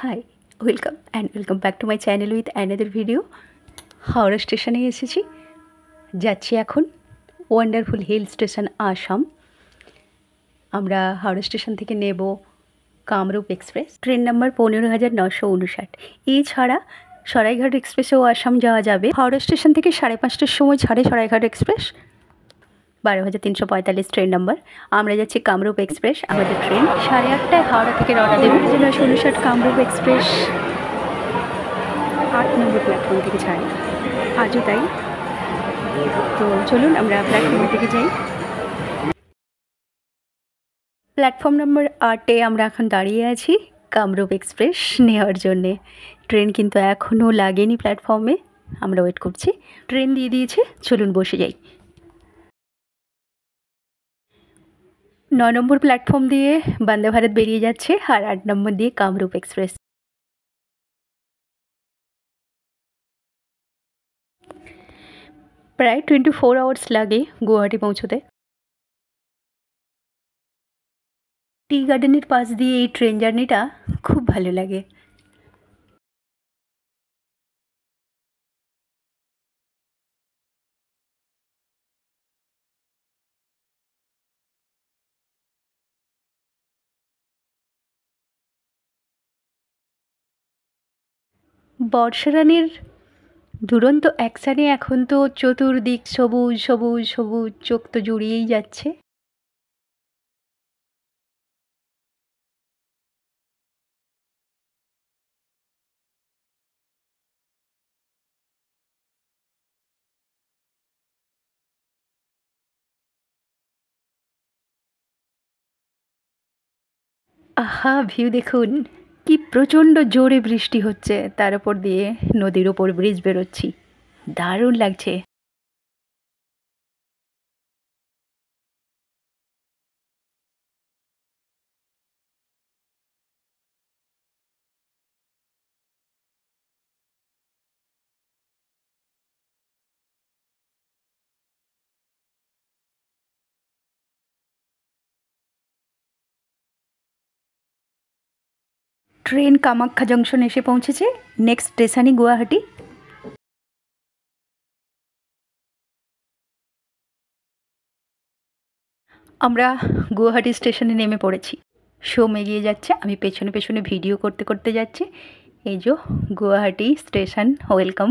High, welcome back to my channel with another video. Howrah স্টেশনে এসেছি, যাচ্ছি এখন ওয়ান্ডারফুল হিল স্টেশন আসাম। আমরা হাওড়া স্টেশন থেকে নেব কামরূপ এক্সপ্রেস, ট্রেন নাম্বার 15,959। এছাড়া সরাইঘাট এক্সপ্রেসেও আসাম যাওয়া যাবে। হাওড়া স্টেশন থেকে 5:30টার সময় ছাড়ে সরাইঘাট এক্সপ্রেস, 12,345 ট্রেন নাম্বার। আমরা যাচ্ছি কামরূপ এক্সপ্রেস। আমাদের ট্রেন 8:30টায় হাওড়া থেকে রওনা দেবে। 959 কামরূপ এক্সপ্রেস 8 নম্বর প্ল্যাটফর্ম থেকে ছাড়ে, আজও তাই। তো চলুন আমরা প্ল্যাটফর্ম থেকে যাই। প্ল্যাটফর্ম নম্বর 8-এ আমরা এখন দাঁড়িয়ে আছি কামরূপ এক্সপ্রেস নেওয়ার জন্যে। ট্রেন কিন্তু এখনও লাগেনি প্ল্যাটফর্মে, আমরা ওয়েট করছি। ট্রেন দিয়ে দিয়েছে, চলুন বসে যাই। 9 নম্বর প্ল্যাটফর্ম দিয়ে বন্দে ভারত বেরিয়ে যাচ্ছে, আর 8 নম্বর দিয়ে কামরূপ এক্সপ্রেস। প্রায় 24 আওয়ার্স লাগে গুয়াহাটি পৌঁছতে। টি গার্ডেনের পাশ দিয়ে এই ট্রেন জার্নিটা খুব ভালো লাগে। বর্ষারানের দুরন্ত অ্যাকশানে এখন তো চতুর্দিক সবুজ সবুজ সবুজ, চোখ তো জুড়িয়েই যাচ্ছে। আহা, ভিউ দেখুন, কি প্রচণ্ড জোরে বৃষ্টি হচ্ছে, তার উপর দিয়ে নদীর ওপর ব্রিজ বেরোচ্ছি, দারুণ লাগছে। ট্রেন কামাখ্যা জংশন এসে পৌঁছেছে, নেক্সট স্টেশনই গুয়াহাটি। আমরা গুয়াহাটি স্টেশনে নেমে পড়েছি। সোম এগিয়ে যাচ্ছে, আমি পেছনে পেছনে ভিডিও করতে করতে যাচ্ছি। এই যে Guwahati station, welcome.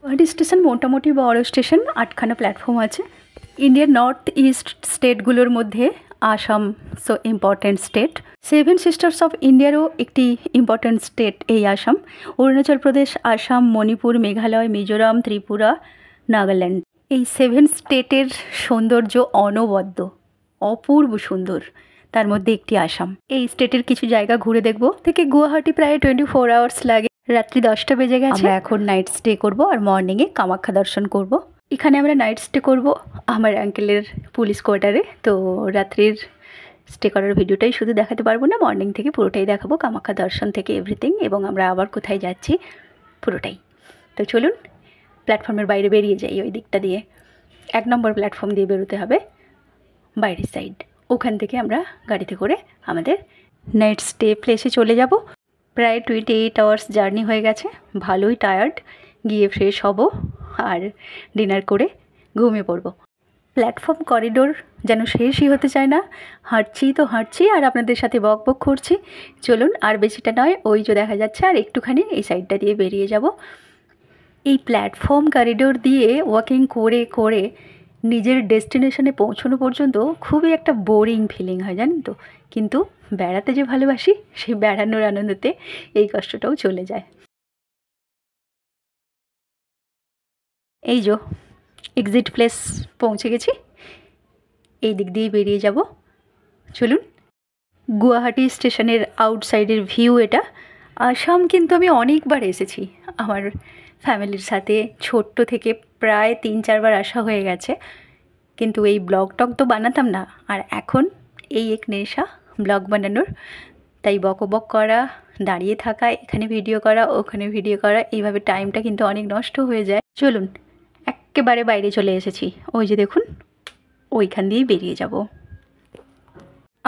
Guwahati station মোটামুটি বড় স্টেশন, 8খানা প্ল্যাটফর্ম আছে। ইন্ডিয়ার নর্থ ইস্ট স্টেটগুলোর মধ্যে Assam so important state. 7 sisters of ইন্ডিয়ারও একটি ইম্পর্ট্যান্ট স্টেট এই আসাম। অরুণাচল প্রদেশ, আসাম, মণিপুর, মেঘালয়, মিজোরাম, ত্রিপুরা, নাগাল্যান্ড, এই 7 স্টেটের সৌন্দর্য অনবদ্য, অপূর্ব সুন্দর। তার মধ্যে একটি আসাম। এই স্টেটের কিছু জায়গা ঘুরে দেখব। থেকে গুয়াহাটি প্রায় 24 আওয়ার্স লাগে। রাত্রি 10টা বেজে গেছে। আমরা এখন নাইট স্টে করব আর মর্নিংয়ে কামাখ্যা দর্শন করব। এখানে আমরা নাইট স্টে করব আমার আঙ্কেলের পুলিশ কোয়ার্টারে। তো রাত্রির স্টে করার ভিডিওটাই শুধু দেখাতে পারবো না, মর্নিং থেকে পুরোটাই দেখাবো, কামাখ্যা দর্শন থেকে এভরিথিং, এবং আমরা আবার কোথায় যাচ্ছি পুরোটাই। তো চলুন প্ল্যাটফর্মের বাইরে বেরিয়ে যাই। ওই দিকটা দিয়ে 1 নম্বর প্ল্যাটফর্ম দিয়ে বেরোতে হবে, বাইরের সাইড। ওখান থেকে আমরা গাড়িতে করে আমাদের নাইট স্টে প্লেসে চলে যাব। প্রায় 28 আওয়ার্স জার্নি হয়ে গেছে, ভালোই টায়ার্ড। গিয়ে ফ্রেশ হব আর ডিনার করে ঘুমিয়ে পড়ব। প্ল্যাটফর্ম করিডোর যেন শেষই হতে চায় না, হাঁটছি আর আপনাদের সাথে বক বক করছি। চলুন, আর বেশিটা নয়, ওই যে দেখা যাচ্ছে, আর একটুখানি এই সাইডটা দিয়ে বেরিয়ে যাব। এই প্ল্যাটফর্ম করিডোর দিয়ে ওয়াকিং করে করে নিজের ডেস্টিনেশনে পৌঁছানো পর্যন্ত খুবই একটা বোরিং ফিলিং হয়, জানেন তো। কিন্তু বেড়াতে যে ভালোবাসি, সেই বেড়ানোর আনন্দতে এই কষ্টটাও চলে যায়। এই যে এক্সিট প্লেস পৌঁছে গেছি, এই দিক দিয়ে বেরিয়ে যাব। চলুন। গুয়াহাটি স্টেশনের আউটসাইডের ভিউ এটা। আসাম কিন্তু আমি অনেকবার এসেছি আমার ফ্যামিলির সাথে, ছোট্ট থেকে প্রায় 3-4 বার আসা হয়ে গেছে। কিন্তু এই ব্লগ টক তো বানাতাম না, আর এখন এই এক নেশা ব্লগ বানানোর। তাই বকবক করা, দাঁড়িয়ে থাকা, এখানে ভিডিও করা, ওখানে ভিডিও করা, এইভাবে টাইমটা কিন্তু অনেক নষ্ট হয়ে যায়। চলুন, একেবারে বাইরে চলে এসেছি। ওই যে দেখুন, ওইখান দিয়েই বেরিয়ে যাব।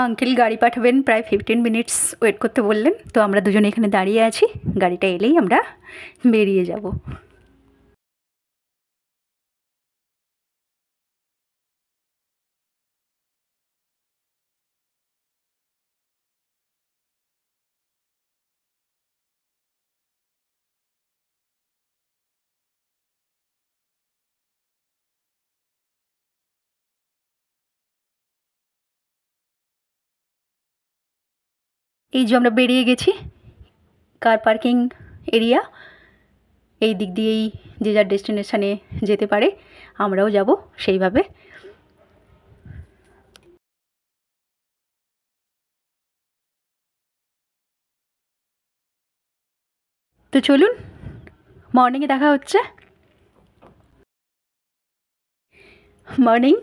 আঙ্কেল গাড়ি পাঠাবেন, প্রায় 15 মিনিটস ওয়েট করতে বললেন। তো আমরা দুজনে এখানে দাঁড়িয়ে আছি, গাড়িটা এলেই আমরা বেরিয়ে যাব। এই যে আমরা বেরিয়ে গেছি, কার পার্কিং এরিয়া। এই দিক দিয়েই যে যার ডেস্টিনেশানে যেতে পারে, আমরাও যাব সেইভাবে। তো চলুন, মর্নিংয়ে দেখা হচ্ছে। মর্নিং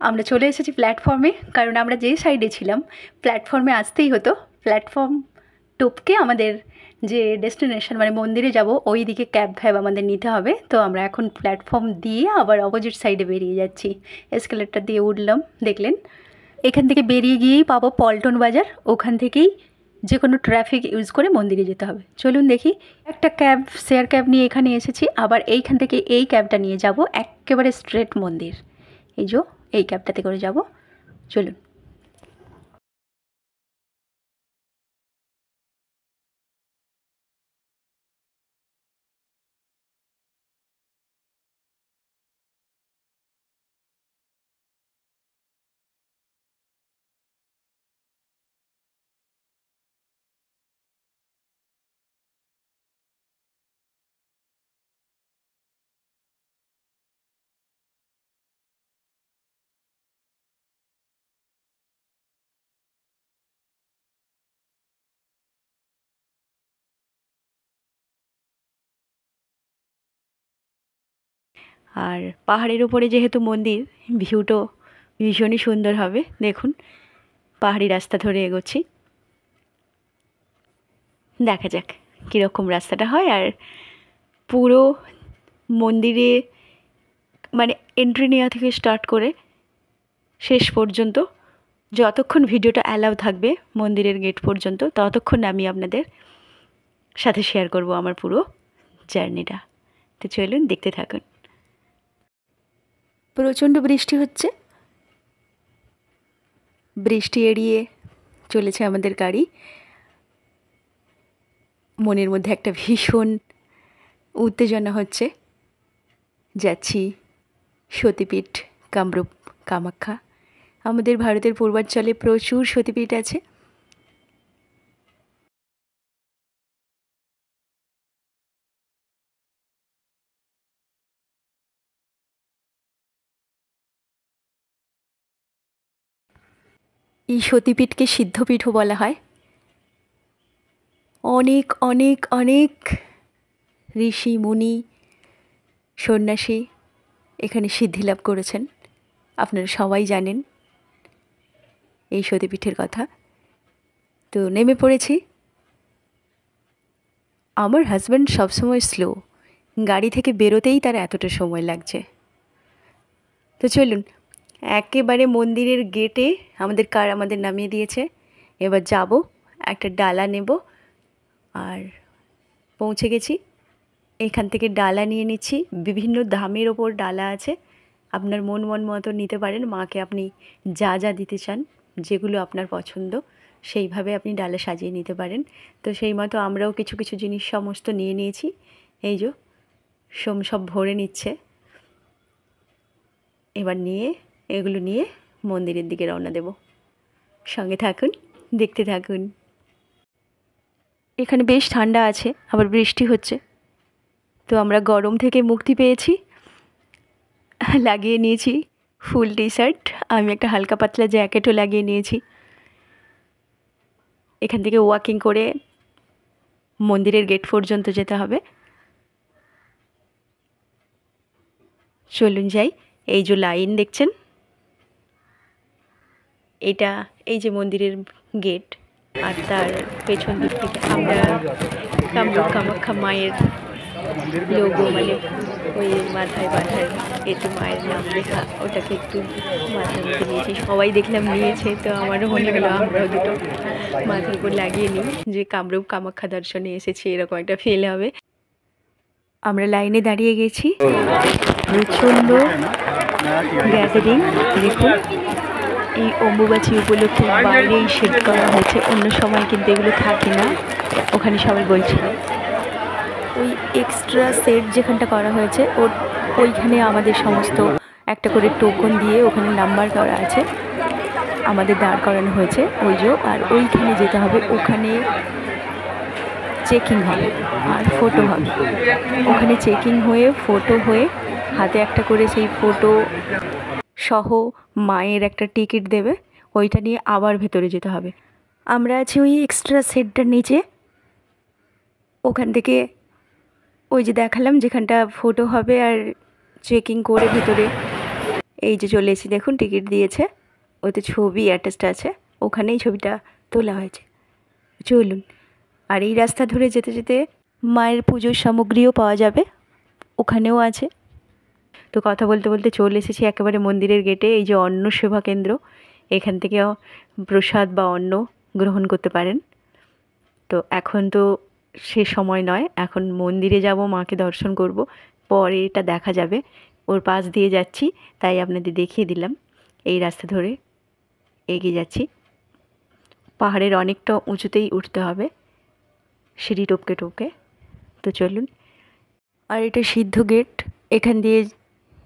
আমরা চলে এসেছি প্ল্যাটফর্মে, কারণ আমরা যে সাইডে ছিলাম প্ল্যাটফর্মে আসতেই হতো। প্ল্যাটফর্ম টপকে আমাদের যে ডেস্টিনেশন মানে মন্দিরে যাব, ওই দিকে ক্যাব ফ্যাব আমাদের নিতে হবে। তো আমরা এখন প্ল্যাটফর্ম দিয়ে আবার অপোজিট সাইডে বেরিয়ে যাচ্ছি। এসকেলেটর দিয়ে উঠলাম, দেখলেন। এখান থেকে বেরিয়ে গিয়েই পাবো পল্টন বাজার, ওখান থেকেই যে কোনো ট্রাফিক ইউজ করে মন্দিরে যেতে হবে। চলুন দেখি। একটা ক্যাব, শেয়ার ক্যাব নিয়ে এখানে এসেছি, আবার এইখান থেকে এই ক্যাবটা নিয়ে যাব একেবারে স্ট্রেট মন্দির। এই যে এই ক্যাবটাতে করে যাব, চলুন। আর পাহাড়ের উপরে যেহেতু মন্দির, ভিউটো ভীষণই সুন্দর হবে। দেখুন, পাহাড়ি রাস্তা ধরে এগোচ্ছি, দেখা যাক কীরকম রাস্তাটা হয়। আর পুরো মন্দিরে মানে এন্ট্রি নেওয়া থেকে স্টার্ট করে শেষ পর্যন্ত যতক্ষণ ভিডিওটা অ্যালাউ থাকবে মন্দিরের গেট পর্যন্ত, ততক্ষণ আমি আপনাদের সাথে শেয়ার করব আমার পুরো জার্নিটা। তো চলুন দেখতে থাকুন। প্রচণ্ড বৃষ্টি হচ্ছে, বৃষ্টি এড়িয়ে চলেছে আমাদের গাড়ি। মনের মধ্যে একটা ভীষণ উত্তেজনা হচ্ছে। যাচ্ছি সতীপীঠ কামরূপ কামাখ্যা। আমাদের ভারতের পূর্বাঞ্চলে প্রচুর সতীপীঠ আছে। এই সতীপীঠকে সিদ্ধপীঠও বলা হয়। অনেক অনেক অনেক ঋষি মুনি সন্ন্যাসী এখানে সিদ্ধি লাভ করেছেন। আপনারা সবাই জানেন এই সতীপীঠের কথা। তো নেমে পড়েছি। আমার হাজব্যান্ড সবসময় স্লো, গাড়ি থেকে বেরোতেই তার এতটা সময় লাগছে। তো চলুন, একেবারে মন্দিরের গেটে আমাদের নামিয়ে দিয়েছে। এবার যাব, একটা ডালা নেব। আর পৌঁছে গেছি। এখান থেকে ডালা নিয়ে নিচ্ছি। বিভিন্ন দামের ওপর ডালা আছে, আপনার মন মতো নিতে পারেন। মাকে আপনি যা যা দিতে চান, যেগুলো আপনার পছন্দ, সেইভাবে আপনি ডালা সাজিয়ে নিতে পারেন। তো সেই মতো আমরাও কিছু কিছু জিনিস সমস্ত নিয়ে নিয়েছি। এই যে সব ভরে নিচ্ছে। এবার এগুলো নিয়ে মন্দিরের দিকে রওনা দেব। সঙ্গে থাকুন, দেখতে থাকুন। এখানে বেশ ঠান্ডা আছে, আবার বৃষ্টি হচ্ছে। তো আমরা গরম থেকে মুক্তি পেয়েছি। লাগিয়ে নিয়েছি ফুল টি শার্ট, আমি একটা হালকা পাতলা জ্যাকেটও লাগিয়ে নিয়েছি। এখান থেকে ওয়াকিং করে মন্দিরের গেট পর্যন্ত যেতে হবে। চলুন যাই। এই যে লাইন দেখছেন, এই যে মন্দিরের গেট, আর তার পেছন দিক থেকে আমরা কামরূপ কামাখ্যা মায়ের লোগো মানে ওই মাথায় বাঁধার একটু মায়ের নাম লেখা, ওটাকে একটু মাথার মধ্যে নিয়েছি, সবাই দেখলাম নিয়েছে, তো আমারও মনে হলো আমরাও দুটো মাথার উপর লাগিয়ে নিই, যে কামরূপ কামাখ্যা দর্শনে এসেছি এরকম একটা ফিল হবে। আমরা লাইনে দাঁড়িয়ে গেছি, প্রচণ্ড গ্যাদারিং। দেখুন, এই অম্বুবাচী উপলক্ষে বাইরেই শেড করা হয়েছে, অন্য সময় কিন্তু এগুলো থাকে না, ওখানে সবাই বলছিল। ওই এক্সট্রা সেট যেখানটা করা হয়েছে ওইখানে আমাদের সমস্ত একটা করে টোকন দিয়ে ওখানে নাম্বার করা আছে, আমাদের দাঁড় করানো হয়েছে ওই যে, আর ওইখানে যেতে হবে, ওখানে চেকিং হবে আর ফটো হবে। ওখানে চেকিং হয়ে ফটো হয়ে হাতে একটা করে সেই ফটো সহ মায়ের একটা টিকিট দেবে, ওইটা নিয়ে আবার ভেতরে যেতে হবে। আমরা আছি ওই এক্সট্রা সেটটার নিচে, ওখান থেকে ওই যে দেখালাম যেখানটা ফটো হবে আর চেকিং করে ভেতরে এই যে চলে এসেছি, দেখুন টিকিট দিয়েছে, ওতে ছবি অ্যাটাচড আছে, ওখানেই ছবিটা তোলা হয়েছে। চলুন, আর এই রাস্তা ধরে যেতে যেতে মায়ের পুজোর সামগ্রীও পাওয়া যাবে, ওখানেও আছে। তো কথা বলতে বলতে চলে এসেছি একেবারে মন্দিরের গেটে। এই যে অন্ন সেবা কেন্দ্র, এখান থেকেও প্রসাদ বা অন্ন গ্রহণ করতে পারেন। তো এখন তো সে সময় নয়, এখন মন্দিরে যাব, মাকে দর্শন করব, পরে এটা দেখা যাবে। ওর পাশ দিয়ে যাচ্ছি, তাই আপনাদের দেখিয়ে দিলাম। এই রাস্তা ধরে এগিয়ে যাচ্ছি, পাহাড়ের অনেকটা উঁচুতেই উঠতে হবে, সিঁড়ি টপকে টপকে। তো চলুন। আর এটা সিদ্ধ গেট, এখান দিয়ে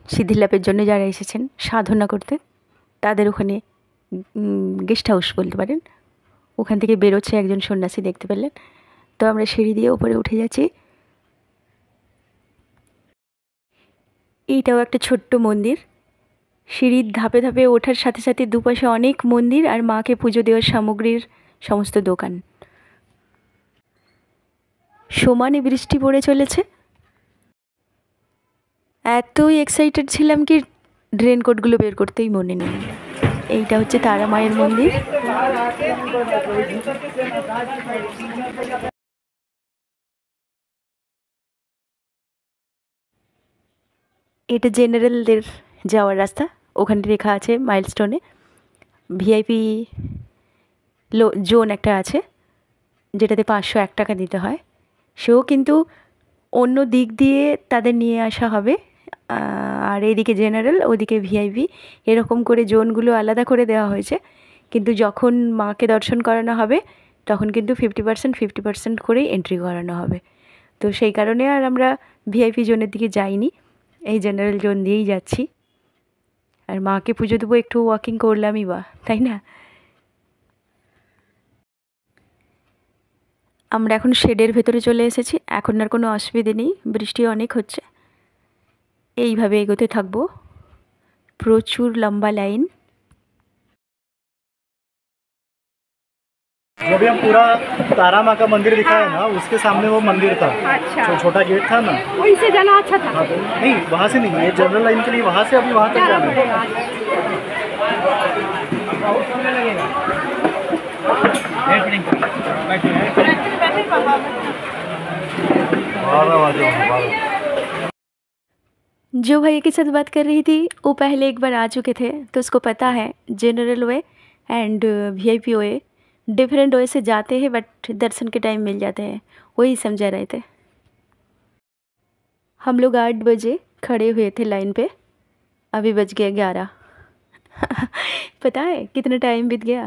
সিদ্ধি লাভের জন্য যারা এসেছেন সাধনা করতে, তাদের ওখানে গেস্ট হাউস বলতে পারেন, ওখান থেকে বেরোচ্ছে একজন সন্ন্যাসী, দেখতে পেলেন। তো আমরা সিঁড়ি দিয়ে উপরে উঠে যাচ্ছি। এইটাও একটা ছোট্ট মন্দির, সিঁড়ির ধাপে ধাপে ওঠার সাথে সাথে দুপাশে অনেক মন্দির আর মাকে পুজো দেওয়ার সামগ্রীর সমস্ত দোকান। সমানে বৃষ্টি পড়ে চলেছে, এতই এক্সাইটেড ছিলাম কি রেনকোটগুলো বের করতেই মনে নেই। এইটা হচ্ছে তারা মায়ের মন্দির। এটা জেনারেলদের যাওয়ার রাস্তা, ওখানে লেখা আছে মাইলস্টোনে ভিআইপি জোন একটা আছে, যেটাতে 501 টাকা দিতে হয়। সেও কিন্তু অন্য দিক দিয়ে তাদের নিয়ে আসা হবে, আর এইদিকে জেনারেল, ওদিকে ভিআইপি, এরকম করে জোনগুলো আলাদা করে দেওয়া হয়েছে। কিন্তু যখন মাকে দর্শন করানো হবে তখন কিন্তু 50% করেই এন্ট্রি করানো হবে। তো সেই কারণে আর আমরা ভিআইপি জোনের দিকে যাইনি, এই জেনারেল জোন দিয়েই যাচ্ছি। আর মাকে পুজো দেবো, একটু ওয়াকিং করলামই বা, তাই না? আমরা এখন শেডের ভেতরে চলে এসেছি, এখন আর কোনো অসুবিধে নেই, বৃষ্টি অনেক হচ্ছে। এইভাবে এগোতে থাকবো, প্রচুর লম্বা লাইন। जो भी हम पूरा तारा माँ का मंदिर दिखाया ना, उसके सामने वो मंदिर था। अच्छा, जो छोटा गेट था ना, वहीं से जाना अच्छा था। हाँ, नहीं वहाँ से नहीं, ये जनरल लाइन के लिए वहाँ से अभी वहाँ तक जाना है। जो भैया के साथ बात कर रही थी वो पहले एक बार आ चुके थे, तो उसको पता है general way and VIP way different way से जाते हैं, बट दर्शन के टाइम मिल जाते हैं, वही समझा रहे थे। हम लोग 8 बजे खड़े हुए थे लाइन पे, अभी बज गया 11। पता है कितना टाइम बीत गया।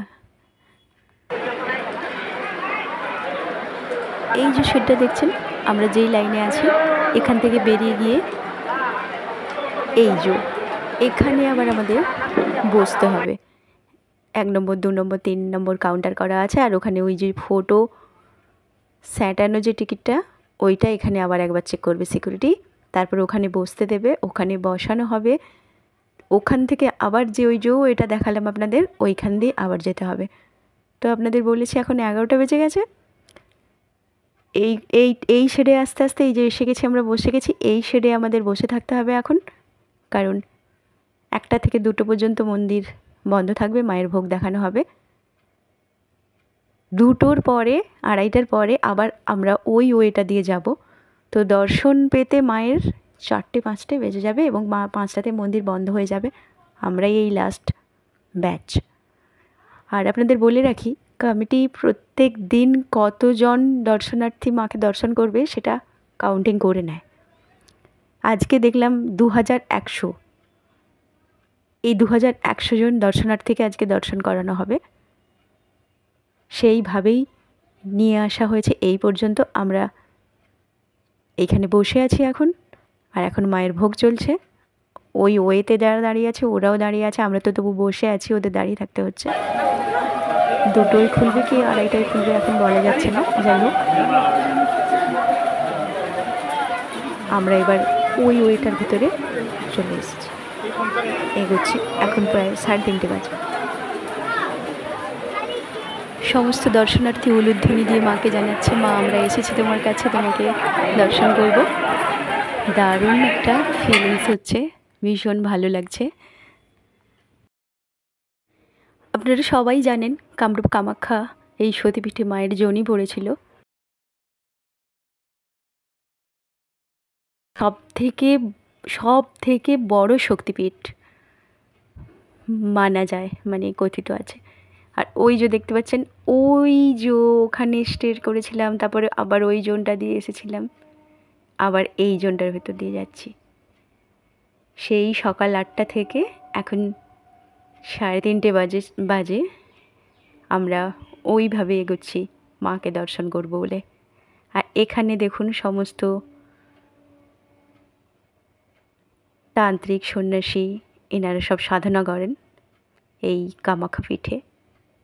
এই যে শেডটা দেখছেন, আমরা যেই লাইনে আছি এখান থেকে বেরিয়ে গিয়ে এই যে এখানে আবার আমাদের বসতে হবে। 1 নম্বর 2 নম্বর 3 নম্বর কাউন্টার করা আছে, আর ওখানে ওই যে ফটো স্যাটানো যে টিকিটটা, ওইটা এখানে আবার একবার চেক করবে সিকিউরিটি, তারপর ওখানে বসতে দেবে, ওখানে বসানো হবে। ওখান থেকে আবার যে ওই যে এটা দেখালাম আপনাদের, ওইখান দিয়ে আবার যেতে হবে। তো আপনাদের বলেছি এখন 11টা বেজে গেছে। এই এই এই শেডে আস্তে আস্তে এই যে এসে গেছি, আমরা বসে গেছি এই শেডে, আমাদের বসে থাকতে হবে এখন, কারণ 1টা থেকে 2টো পর্যন্ত মন্দির বন্ধ থাকবে, মায়ের ভোগ দেখানো হবে। 2টোর পরে 2:30টার পরে আবার আমরা ওই ওয়েটা দিয়ে যাব। তো দর্শন পেতে মায়ের 4-5টায় বেজে যাবে এবং 5টাতে মন্দির বন্ধ হয়ে যাবে। আমরাই এই লাস্ট ব্যাচ। আর আপনাদের বলে রাখি, কমিটি প্রত্যেক দিন কতজন দর্শনার্থী মাকে দর্শন করবে সেটা কাউন্টিং করে নেয়। আজকে দেখলাম 2100। এই 2100 জন দর্শনার্থীকে আজকে দর্শন করানো হবে। সেইভাবেই নিয়ে আসা হয়েছে এই পর্যন্ত। আমরা এইখানে বসে আছি এখন, আর এখন মায়ের ভোগ চলছে। ওই ওয়েতে যারা দাঁড়িয়ে আছে ওরাও দাঁড়িয়ে আছে, আমরা তো তবু বসে আছি, ওদের দাঁড়িয়ে থাকতে হচ্ছে। 2টোই খুলবে কি 2:30টায় খুলবে এখন বলা যাচ্ছে না। যাই হোক, আমরা এবার ওই ওয়েটার ভিতরে চলে এসেছি, এগোচ্ছি। এখন প্রায় 3:30 বাজে। সমস্ত দর্শনার্থী উলুধ্বনি দিয়ে মাকে জানাচ্ছে, মা আমরা এসেছি তোমার কাছে, তোমাকে দর্শন করব। দারুণ একটা ফিলিংস হচ্ছে, ভীষণ ভালো লাগছে। আপনারা সবাই জানেন কামরূপ কামাখ্যা এই সতীপীঠে মায়ের যোনি পড়েছিল। সব থেকে বড় শক্তিপীঠ মানা যায়, মানে কথিত আছে। আর ওই যে দেখতে পাচ্ছেন, ওই যে ওখানে স্টে করেছিলাম, তারপরে আবার ওই জোনটা দিয়ে এসেছিলাম, আবার এই জোনটার ভেতর দিয়ে যাচ্ছি। সেই সকাল 8টা থেকে এখন 3:30 বাজে আমরা ওইভাবে এগোচ্ছি মাকে দর্শন করব বলে। আর এখানে দেখুন সমস্ত তান্ত্রিক সন্ন্যাসী এনারা সব সাধনা করেন এই কামাখ্যা পীঠে,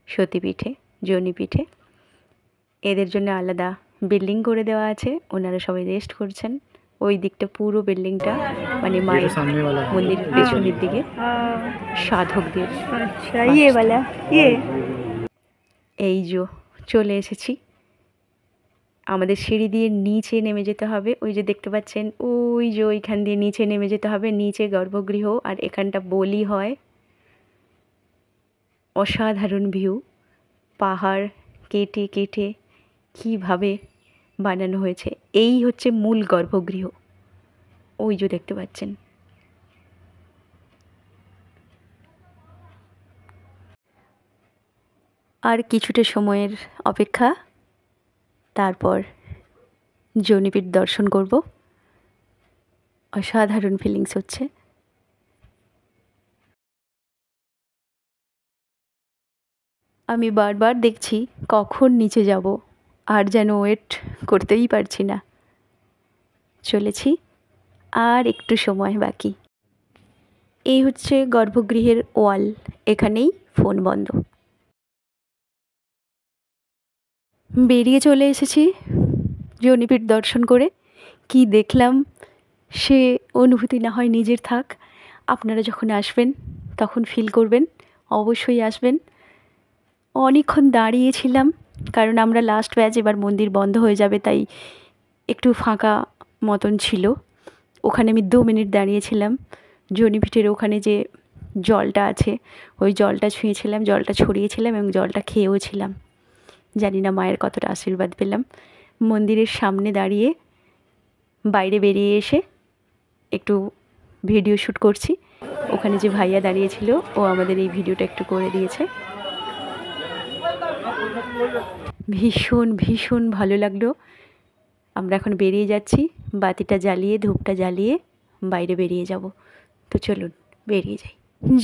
সতীপীঠে, যোনিপীঠে। এদের জন্য আলাদা বিল্ডিং করে দেওয়া আছে, ওনারা সবাই রেস্ট করছেন। ওই দিকটা পুরো বিল্ডিংটা মানে মায়ের মন্দিরের পেছনের দিকে সাধকদের। এই যে চলে এসেছি, আমাদের সিঁড়ি দিয়ে নিচে নেমে যেতে হবে। ওই যে দেখতে পাচ্ছেন, ওই যে ওইখান দিয়ে নিচে নেমে যেতে হবে। নিচে গর্ভগৃহ, আর এখানটা বলি হয়। অসাধারণ ভিউ, পাহাড় কেটে কেটে কীভাবে বানানো হয়েছে। এই হচ্ছে মূল গর্ভগৃহ, ওই যে দেখতে পাচ্ছেন। আর কিছুটা সময়ের অপেক্ষা, তারপর যোনিপীঠ দর্শন করব। অসাধারণ ফিলিংস হচ্ছে। আমি বারবার দেখছি কখন নিচে যাব, আর যেন ওয়েট করতেই পারছি না। চলেছি, আর একটু সময় বাকি। এই হচ্ছে গর্ভগৃহের ওয়াল, এখানেই ফোন বন্ধ। বেরিয়ে চলে এসেছি যোনিপীঠ দর্শন করে। কি দেখলাম সে অনুভূতি না হয় নিজের থাক, আপনারা যখন আসবেন তখন ফিল করবেন। অবশ্যই আসবেন। অনেকক্ষণ দাঁড়িয়েছিলাম, কারণ আমরা লাস্ট ব্যাচ, এবার মন্দির বন্ধ হয়ে যাবে, তাই একটু ফাঁকা মতন ছিল। ওখানে আমি 2 মিনিট দাঁড়িয়েছিলাম। যোনিপীঠের ওখানে যে জলটা আছে, ওই জলটা ছুঁয়েছিলাম, জলটা ছড়িয়েছিলাম এবং জলটা খেয়েও ছিলাম। জানি না মায়ের কতটা আশীর্বাদ পেলাম। মন্দিরের সামনে দাঁড়িয়ে বাইরে বেরিয়ে এসে একটু ভিডিও শ্যুট করছি। ওখানে যে ভাইয়া দাঁড়িয়েছিল ও আমাদের এই ভিডিওটা একটু করে দিয়েছে। ভীষণ ভীষণ ভালো লাগলো। আমরা এখন বেরিয়ে যাচ্ছি, বাতিটা জ্বালিয়ে, ধূপটা জ্বালিয়ে বাইরে বেরিয়ে যাব। তো চলুন বেরিয়ে যাই।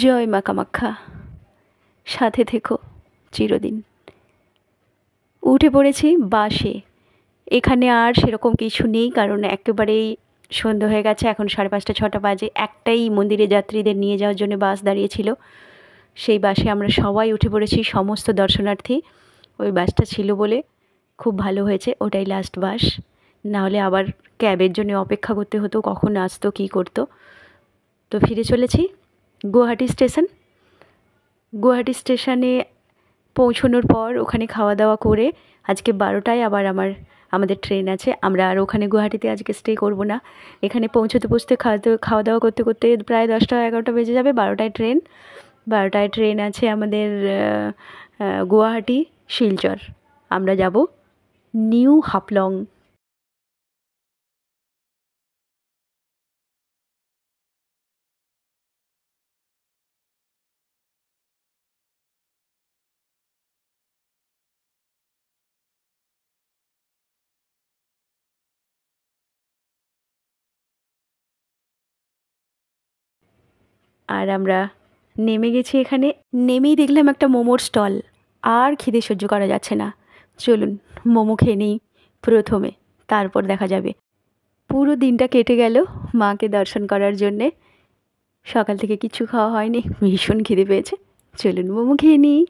জয় মা কামাখ্যা, সাথে থেকো চিরদিন। উঠে পড়েছি বাসে। এখানে আর সেরকম কিছু নেই, কারণ একেবারেই সন্ধ্যা হয়ে গেছে। এখন 5:30-6টা বাজে। একটাই মন্দিরে যাত্রীদের নিয়ে যাওয়ার জন্য বাস দাঁড়িয়েছিল, সেই বাসে আমরা সবাই উঠে পড়েছি, সমস্ত দর্শনার্থী। ওই বাসটা ছিল বলে খুব ভালো হয়েছে, ওটাই লাস্ট বাস। নাহলে আবার ক্যাবের জন্য অপেক্ষা করতে হতো, কখন আসতো কী করতো। তো ফিরে চলেছি গুয়াহাটি স্টেশন। গুয়াহাটি স্টেশনে পৌঁছানোর পর ওখানে খাওয়া দাওয়া করে আজকে 12টায় আবার আমাদের ট্রেন আছে। আমরা আর ওখানে গুয়াহাটিতে আজকে স্টে করব না। এখানে পৌঁছতে খাওয়া দাওয়া করতে করতে প্রায় 10টা-11টা বেজে যাবে। 12টায় ট্রেন আছে আমাদের গুয়াহাটি শিলচর। আমরা যাব নিউ হাফলং। আর আমরা নেমে গেছি। এখানে নেমেই দেখলাম একটা মোমোর স্টল। আর খিদে সহ্য করা যাচ্ছে না, চলুন মোমো খেয়ে নিই প্রথমে, তারপর দেখা যাবে। পুরো দিনটা কেটে গেল মাকে দর্শন করার জন্যে। সকাল থেকে কিছু খাওয়া হয়নি, ভীষণ খিদে পেয়েছে, চলুন মোমো খেয়ে নিই।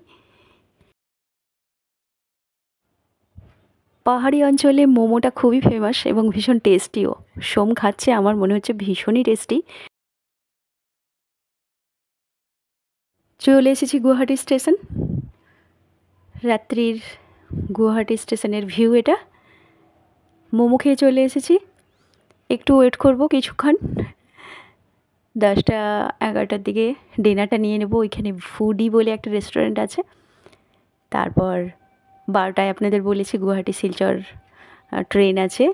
পাহাড়ি অঞ্চলে মোমোটা খুবই ফেমাস এবং ভীষণ টেস্টিও। সোম খাচ্ছে, আমার মনে হচ্ছে ভীষণই টেস্টি। চলে এসেছি গুয়াহাটি স্টেশন। রাত্রির গুয়াহাটি স্টেশনের ভিউ এটা। মোমো খেয়ে চলে এসেছি, একটু ওয়েট করব কিছুক্ষণ। 10টা-11টার দিকে ডিনারটা নিয়ে নেব। ওইখানে ফুডি বলে একটা রেস্টুরেন্ট আছে। তারপর 12টায় আপনাদের বলেছি গুয়াহাটি শিলচর ট্রেন আছে,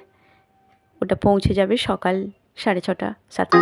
ওটা পৌঁছে যাবে সকাল 6:30-7টা।